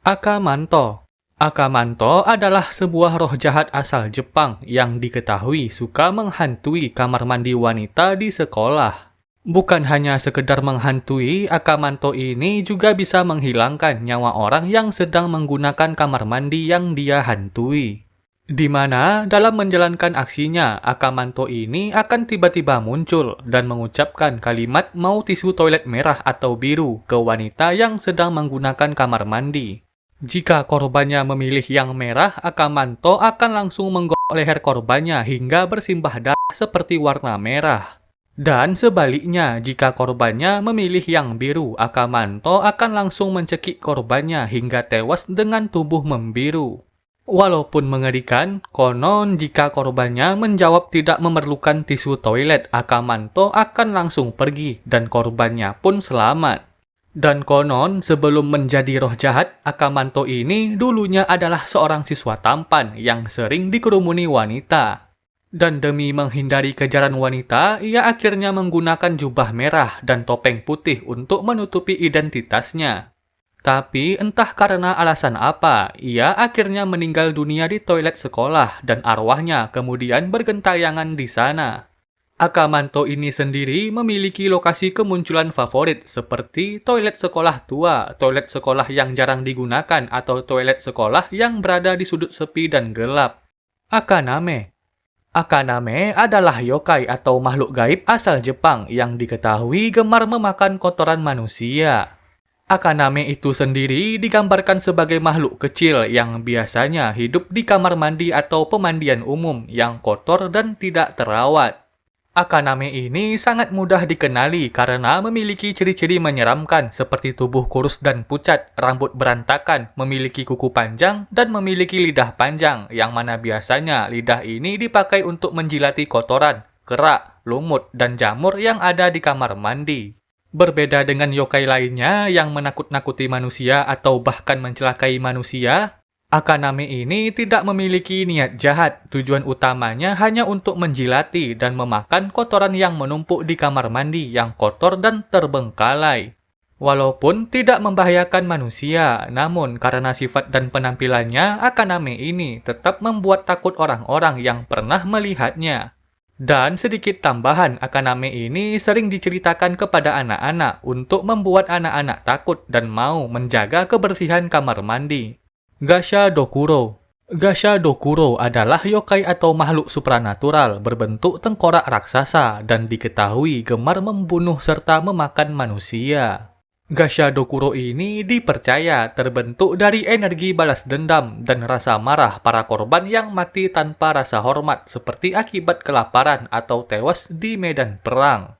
Akamanto. Akamanto adalah sebuah roh jahat asal Jepang yang diketahui suka menghantui kamar mandi wanita di sekolah. Bukan hanya sekedar menghantui, Akamanto ini juga bisa menghilangkan nyawa orang yang sedang menggunakan kamar mandi yang dia hantui. Di mana dalam menjalankan aksinya, Akamanto ini akan tiba-tiba muncul dan mengucapkan kalimat mau tisu toilet merah atau biru ke wanita yang sedang menggunakan kamar mandi. Jika korbannya memilih yang merah, Akamanto akan langsung menggosok leher korbannya hingga bersimbah darah seperti warna merah. Dan sebaliknya, jika korbannya memilih yang biru, Akamanto akan langsung mencekik korbannya hingga tewas dengan tubuh membiru. Walaupun mengerikan, konon jika korbannya menjawab tidak memerlukan tisu toilet, Akamanto akan langsung pergi dan korbannya pun selamat. Dan konon, sebelum menjadi roh jahat, Akamanto ini dulunya adalah seorang siswa tampan yang sering dikerumuni wanita. Dan demi menghindari kejaran wanita, ia akhirnya menggunakan jubah merah dan topeng putih untuk menutupi identitasnya. Tapi entah karena alasan apa, ia akhirnya meninggal dunia di toilet sekolah dan arwahnya kemudian bergentayangan di sana. Akamanto ini sendiri memiliki lokasi kemunculan favorit seperti toilet sekolah tua, toilet sekolah yang jarang digunakan, atau toilet sekolah yang berada di sudut sepi dan gelap. Akaname. Akaname adalah yokai atau makhluk gaib asal Jepang yang diketahui gemar memakan kotoran manusia. Akaname itu sendiri digambarkan sebagai makhluk kecil yang biasanya hidup di kamar mandi atau pemandian umum yang kotor dan tidak terawat. Akaname ini sangat mudah dikenali karena memiliki ciri-ciri menyeramkan seperti tubuh kurus dan pucat, rambut berantakan, memiliki kuku panjang, dan memiliki lidah panjang, yang mana biasanya lidah ini dipakai untuk menjilati kotoran, kerak, lumut, dan jamur yang ada di kamar mandi. Berbeda dengan yokai lainnya yang menakut-nakuti manusia atau bahkan mencelakai manusia, Akaname ini tidak memiliki niat jahat. Tujuan utamanya hanya untuk menjilati dan memakan kotoran yang menumpuk di kamar mandi yang kotor dan terbengkalai. Walaupun tidak membahayakan manusia, namun karena sifat dan penampilannya, Akaname ini tetap membuat takut orang-orang yang pernah melihatnya. Dan sedikit tambahan, Akaname ini sering diceritakan kepada anak-anak untuk membuat anak-anak takut dan mau menjaga kebersihan kamar mandi. Gasha Dokuro. Gasha Dokuro adalah yokai atau makhluk supranatural berbentuk tengkorak raksasa dan diketahui gemar membunuh serta memakan manusia. Gasha Dokuro ini dipercaya terbentuk dari energi balas dendam dan rasa marah para korban yang mati tanpa rasa hormat seperti akibat kelaparan atau tewas di medan perang.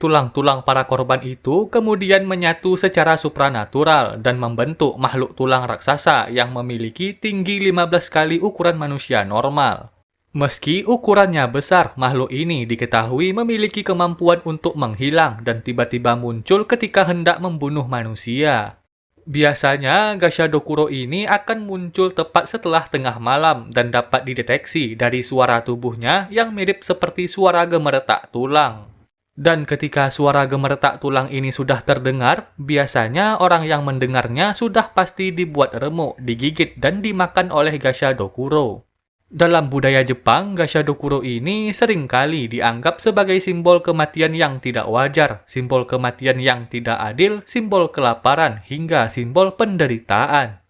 Tulang-tulang para korban itu kemudian menyatu secara supranatural dan membentuk makhluk tulang raksasa yang memiliki tinggi 15 kali ukuran manusia normal. Meski ukurannya besar, makhluk ini diketahui memiliki kemampuan untuk menghilang dan tiba-tiba muncul ketika hendak membunuh manusia. Biasanya, Gasha Dokuro ini akan muncul tepat setelah tengah malam dan dapat dideteksi dari suara tubuhnya yang mirip seperti suara gemeretak tulang. Dan ketika suara gemeretak tulang ini sudah terdengar, biasanya orang yang mendengarnya sudah pasti dibuat remuk, digigit, dan dimakan oleh Gasha Dokuro. Dalam budaya Jepang, Gasha Dokuro ini seringkali dianggap sebagai simbol kematian yang tidak wajar, simbol kematian yang tidak adil, simbol kelaparan, hingga simbol penderitaan.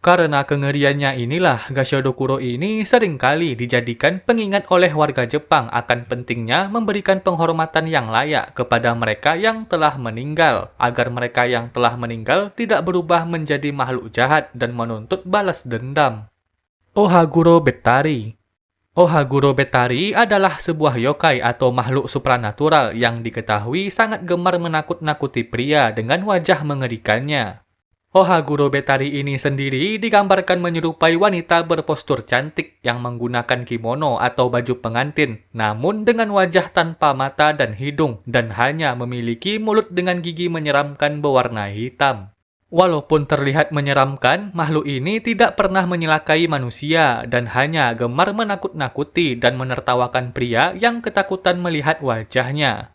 Karena kengeriannya inilah, Gasha Dokuro ini seringkali dijadikan pengingat oleh warga Jepang akan pentingnya memberikan penghormatan yang layak kepada mereka yang telah meninggal, agar mereka yang telah meninggal tidak berubah menjadi makhluk jahat dan menuntut balas dendam. Ohaguro Betari. Ohaguro Betari adalah sebuah yokai atau makhluk supranatural yang diketahui sangat gemar menakut-nakuti pria dengan wajah mengerikannya. Ohaguro Betari ini sendiri digambarkan menyerupai wanita berpostur cantik yang menggunakan kimono atau baju pengantin, namun dengan wajah tanpa mata dan hidung, dan hanya memiliki mulut dengan gigi menyeramkan berwarna hitam. Walaupun terlihat menyeramkan, makhluk ini tidak pernah menyelakai manusia dan hanya gemar menakut-nakuti dan menertawakan pria yang ketakutan melihat wajahnya.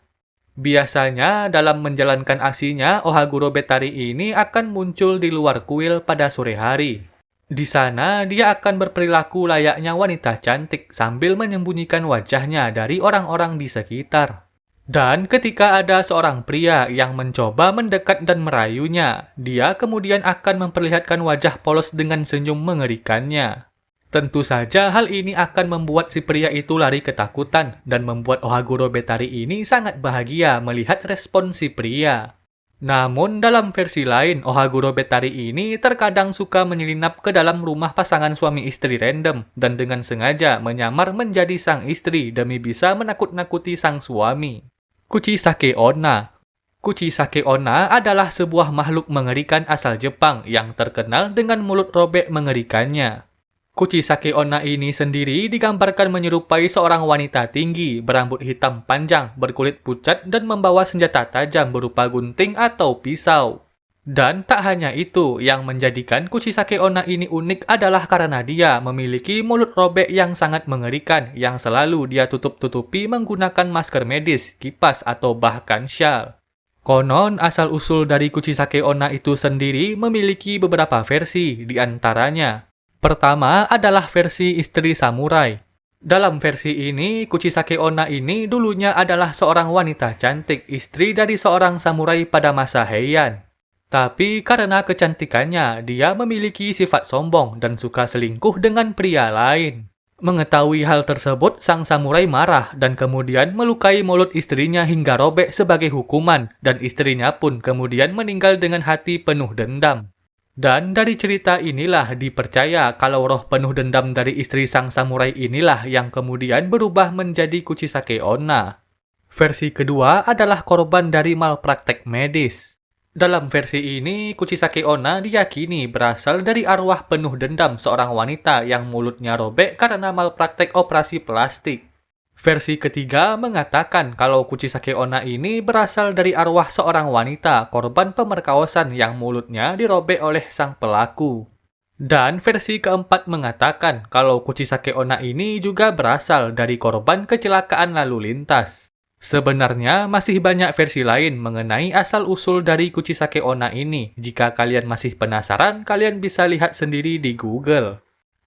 Biasanya dalam menjalankan aksinya, Ohaguro Betari ini akan muncul di luar kuil pada sore hari. Di sana, dia akan berperilaku layaknya wanita cantik sambil menyembunyikan wajahnya dari orang-orang di sekitar. Dan ketika ada seorang pria yang mencoba mendekat dan merayunya, dia kemudian akan memperlihatkan wajah polos dengan senyum mengerikannya. Tentu saja hal ini akan membuat si pria itu lari ketakutan dan membuat Ohaguro Betari ini sangat bahagia melihat respon si pria. Namun dalam versi lain, Ohaguro Betari ini terkadang suka menyelinap ke dalam rumah pasangan suami istri random dan dengan sengaja menyamar menjadi sang istri demi bisa menakut-nakuti sang suami. Kuchisake Onna. Kuchisake Onna adalah sebuah makhluk mengerikan asal Jepang yang terkenal dengan mulut robek mengerikannya. Kuchisake Onna ini sendiri digambarkan menyerupai seorang wanita tinggi, berambut hitam panjang, berkulit pucat, dan membawa senjata tajam berupa gunting atau pisau. Dan tak hanya itu, yang menjadikan Kuchisake Onna ini unik adalah karena dia memiliki mulut robek yang sangat mengerikan, yang selalu dia tutup-tutupi menggunakan masker medis, kipas, atau bahkan syal. Konon, asal-usul dari Kuchisake Onna itu sendiri memiliki beberapa versi, di antaranya pertama adalah versi istri samurai. Dalam versi ini, Kuchisake Onna ini dulunya adalah seorang wanita cantik, istri dari seorang samurai pada masa Heian. Tapi karena kecantikannya, dia memiliki sifat sombong dan suka selingkuh dengan pria lain. Mengetahui hal tersebut, sang samurai marah dan kemudian melukai mulut istrinya hingga robek sebagai hukuman, dan istrinya pun kemudian meninggal dengan hati penuh dendam. Dan dari cerita inilah dipercaya kalau roh penuh dendam dari istri sang samurai inilah yang kemudian berubah menjadi Kuchisake Onna. Versi kedua adalah korban dari malpraktek medis. Dalam versi ini, Kuchisake Onna diyakini berasal dari arwah penuh dendam seorang wanita yang mulutnya robek karena malpraktek operasi plastik. Versi ketiga mengatakan kalau Kuchisake Onna ini berasal dari arwah seorang wanita korban pemerkosaan yang mulutnya dirobek oleh sang pelaku. Dan versi keempat mengatakan kalau Kuchisake Onna ini juga berasal dari korban kecelakaan lalu lintas. Sebenarnya masih banyak versi lain mengenai asal-usul dari Kuchisake Onna ini. Jika kalian masih penasaran, kalian bisa lihat sendiri di Google.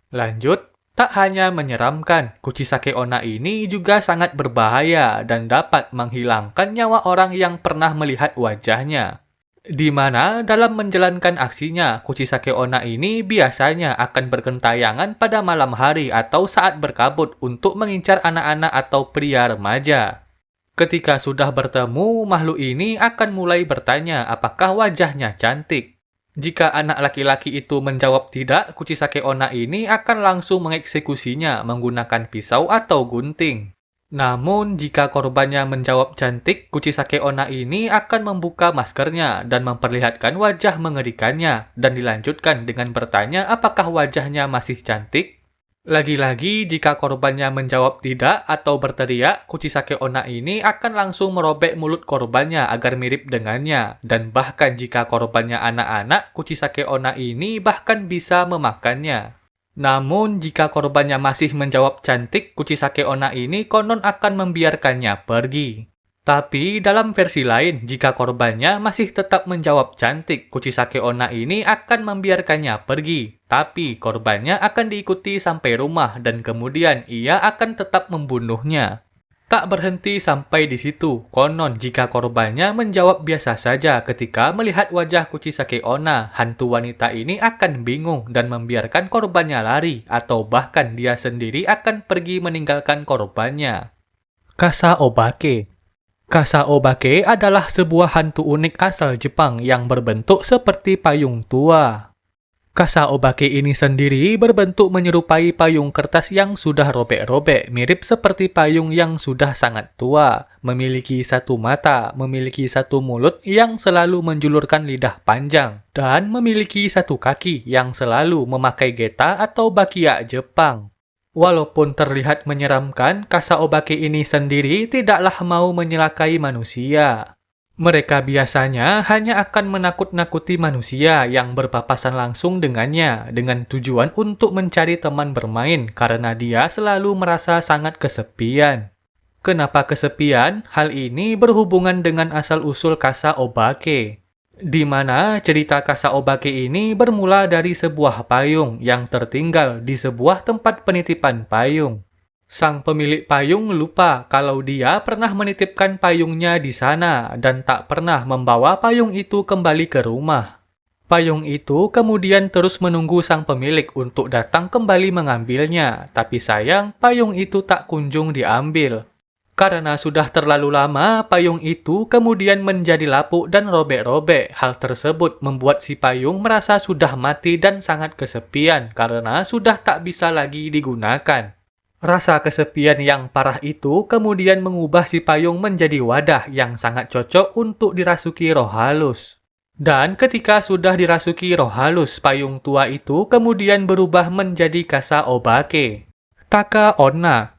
Lanjut. Tak hanya menyeramkan, Kuchisake Onna ini juga sangat berbahaya dan dapat menghilangkan nyawa orang yang pernah melihat wajahnya. Di mana dalam menjalankan aksinya, Kuchisake Onna ini biasanya akan bergentayangan pada malam hari atau saat berkabut untuk mengincar anak-anak atau pria remaja. Ketika sudah bertemu, makhluk ini akan mulai bertanya apakah wajahnya cantik. Jika anak laki-laki itu menjawab tidak, Kuchisake Onna ini akan langsung mengeksekusinya menggunakan pisau atau gunting. Namun, jika korbannya menjawab cantik, Kuchisake Onna ini akan membuka maskernya dan memperlihatkan wajah mengerikannya, dan dilanjutkan dengan bertanya apakah wajahnya masih cantik. Lagi-lagi, jika korbannya menjawab tidak atau berteriak, Kuchisake Onna ini akan langsung merobek mulut korbannya agar mirip dengannya. Dan bahkan jika korbannya anak-anak, Kuchisake Onna ini bahkan bisa memakannya. Namun, jika korbannya masih menjawab cantik, Kuchisake Onna ini konon akan membiarkannya pergi. Tapi dalam versi lain, jika korbannya masih tetap menjawab cantik, Kuchisake Onna ini akan membiarkannya pergi. Tapi korbannya akan diikuti sampai rumah dan kemudian ia akan tetap membunuhnya. Tak berhenti sampai di situ. Konon jika korbannya menjawab biasa saja ketika melihat wajah Kuchisake Onna, hantu wanita ini akan bingung dan membiarkan korbannya lari atau bahkan dia sendiri akan pergi meninggalkan korbannya. Kasa Obake. Kasa Obake adalah sebuah hantu unik asal Jepang yang berbentuk seperti payung tua. Kasa Obake ini sendiri berbentuk menyerupai payung kertas yang sudah robek-robek, mirip seperti payung yang sudah sangat tua. Memiliki satu mata, memiliki satu mulut yang selalu menjulurkan lidah panjang, dan memiliki satu kaki yang selalu memakai geta atau bakia Jepang. Walaupun terlihat menyeramkan, Kasa Obake ini sendiri tidaklah mau menyelakai manusia. Mereka biasanya hanya akan menakut-nakuti manusia yang berpapasan langsung dengannya dengan tujuan untuk mencari teman bermain karena dia selalu merasa sangat kesepian. Kenapa kesepian? Hal ini berhubungan dengan asal-usul kasa obake, di mana cerita kasa obake ini bermula dari sebuah payung yang tertinggal di sebuah tempat penitipan payung. Sang pemilik payung lupa kalau dia pernah menitipkan payungnya di sana dan tak pernah membawa payung itu kembali ke rumah. Payung itu kemudian terus menunggu sang pemilik untuk datang kembali mengambilnya, tapi sayang payung itu tak kunjung diambil. Karena sudah terlalu lama, payung itu kemudian menjadi lapuk dan robek-robek. Hal tersebut membuat si payung merasa sudah mati dan sangat kesepian karena sudah tak bisa lagi digunakan. Rasa kesepian yang parah itu kemudian mengubah si payung menjadi wadah yang sangat cocok untuk dirasuki roh halus. Dan ketika sudah dirasuki roh halus, payung tua itu kemudian berubah menjadi kasa obake. Taka Onna.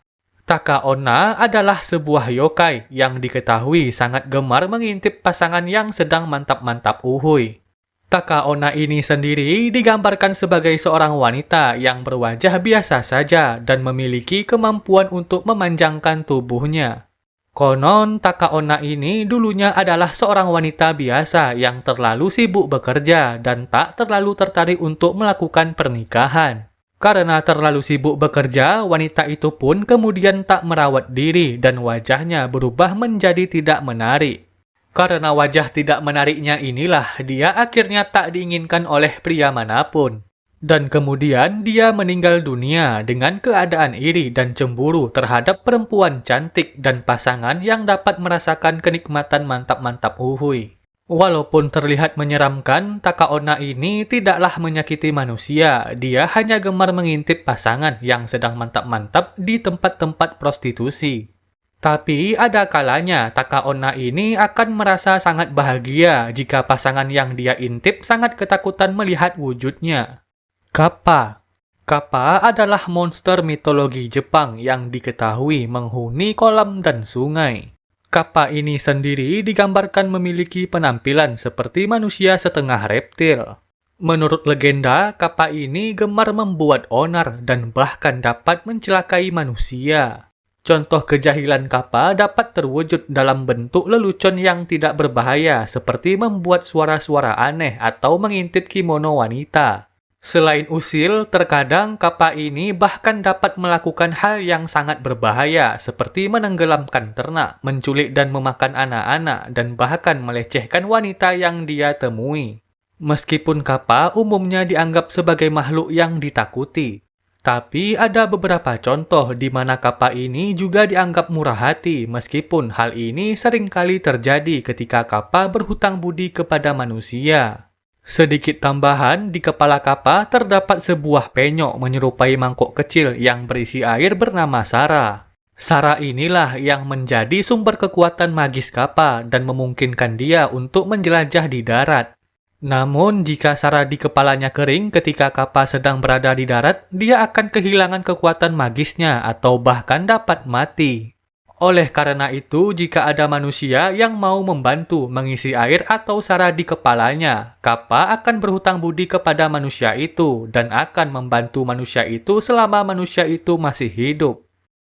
Taka Onna adalah sebuah yokai yang diketahui sangat gemar mengintip pasangan yang sedang mantap-mantap uhuy. Taka Onna ini sendiri digambarkan sebagai seorang wanita yang berwajah biasa saja dan memiliki kemampuan untuk memanjangkan tubuhnya. Konon, Taka Onna ini dulunya adalah seorang wanita biasa yang terlalu sibuk bekerja dan tak terlalu tertarik untuk melakukan pernikahan. Karena terlalu sibuk bekerja, wanita itu pun kemudian tak merawat diri dan wajahnya berubah menjadi tidak menarik. Karena wajah tidak menariknya inilah, dia akhirnya tak diinginkan oleh pria manapun. Dan kemudian dia meninggal dunia dengan keadaan iri dan cemburu terhadap perempuan cantik dan pasangan yang dapat merasakan kenikmatan mantap-mantap uhuy. Walaupun terlihat menyeramkan, Taka Onna ini tidaklah menyakiti manusia. Dia hanya gemar mengintip pasangan yang sedang mantap-mantap di tempat-tempat prostitusi. Tapi ada kalanya Taka Onna ini akan merasa sangat bahagia jika pasangan yang dia intip sangat ketakutan melihat wujudnya. Kappa. Kappa adalah monster mitologi Jepang yang diketahui menghuni kolam dan sungai. Kappa ini sendiri digambarkan memiliki penampilan seperti manusia setengah reptil. Menurut legenda, Kappa ini gemar membuat onar dan bahkan dapat mencelakai manusia. Contoh kejahilan Kappa dapat terwujud dalam bentuk lelucon yang tidak berbahaya seperti membuat suara-suara aneh atau mengintip kimono wanita. Selain usil, terkadang Kappa ini bahkan dapat melakukan hal yang sangat berbahaya seperti menenggelamkan ternak, menculik dan memakan anak-anak, dan bahkan melecehkan wanita yang dia temui. Meskipun Kappa umumnya dianggap sebagai makhluk yang ditakuti, tapi ada beberapa contoh di mana Kappa ini juga dianggap murah hati, meskipun hal ini seringkali terjadi ketika Kappa berhutang budi kepada manusia. Sedikit tambahan, di kepala Kappa terdapat sebuah penyok menyerupai mangkok kecil yang berisi air bernama Sara. Sara inilah yang menjadi sumber kekuatan magis Kappa dan memungkinkan dia untuk menjelajah di darat. Namun, jika Sara di kepalanya kering ketika Kappa sedang berada di darat, dia akan kehilangan kekuatan magisnya atau bahkan dapat mati. Oleh karena itu, jika ada manusia yang mau membantu mengisi air atau Sara di kepalanya, Kappa akan berhutang budi kepada manusia itu dan akan membantu manusia itu selama manusia itu masih hidup.